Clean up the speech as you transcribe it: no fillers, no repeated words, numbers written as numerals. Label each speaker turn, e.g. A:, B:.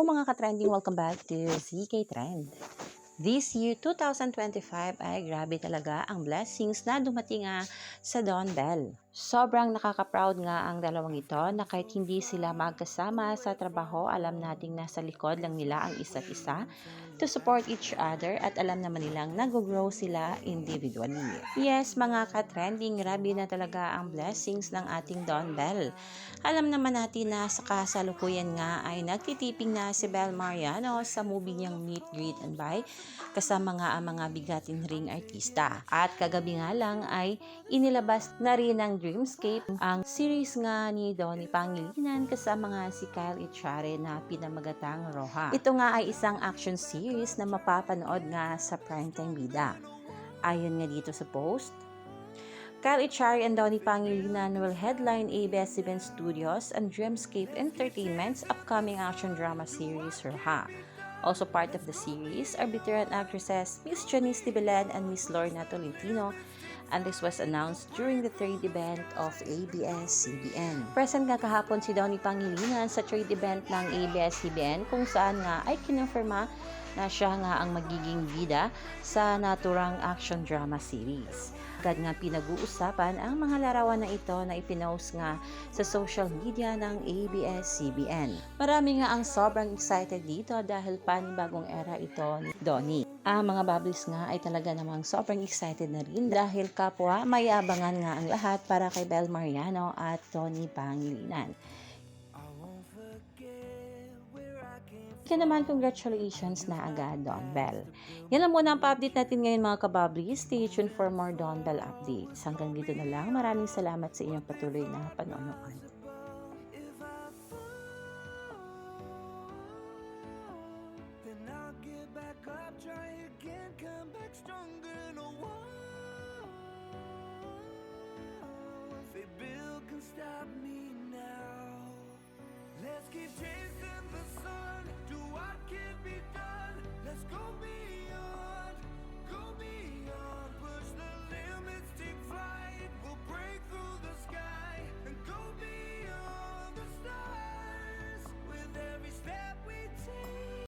A: mga ka-trending, welcome back to ZK Trend. This year, 2025 ay grabe talaga ang blessings na dumating sa Don Bell. Sobrang nakaka-proud nga ang dalawang ito na kahit hindi sila magkasama sa trabaho, alam nating nasa likod lang nila ang isa't isa to support each other at alam naman nilang nag-grow sila individually. Yes, mga ka-trending, grabe na talaga ang blessings ng ating Don Bell. Alam naman natin na sa kasalukuyan nga ay nagtitiping na si Bel Mariano sa movie niyang Meet, Greet and Buy kasama nga ang mga bigating ring artista. At kagabi nga lang ay inilabas na rin ng Dreamscape ang series nga ni Donnie Pangilinan kasama nga si Kyle Echare na pinamagatang Roja. Ito nga ay isang action series na mapapanood nga sa primetime bida. Ayon nga dito sa post, Kyle Echare and Donnie Pangilinan will headline ABS-CBN Studios and Dreamscape Entertainment's upcoming action drama series, Roja. Also part of the series are veteran actresses Miss Janice Tibelan and Miss Lorna Tolentino, and this was announced during the trade event of ABS-CBN. Present nga kahapon si Donnie Pangilinan sa trade event ng ABS-CBN kung saan nga ay kinonfirma na siya nga ang magiging bida sa naturang action drama series. Agad nga pinag-uusapan ang mga larawan na ito na ipinost nga sa social media ng ABS-CBN. Marami nga ang sobrang excited dito dahil panibagong era ito ni Donnie. Ang mga bubbles nga ay talaga namang sobrang excited na rin dahil kapwa may abangan nga ang lahat para kay Bel Mariano at Donnie Pangilinan. Kaya naman, congratulations na agad, Don Bell. Yan lang muna ang pa-update natin ngayon mga kababli. Stay tuned for more Don Bell updates. Hanggang dito na lang. Maraming salamat sa inyong patuloy na panonood.
B: Stop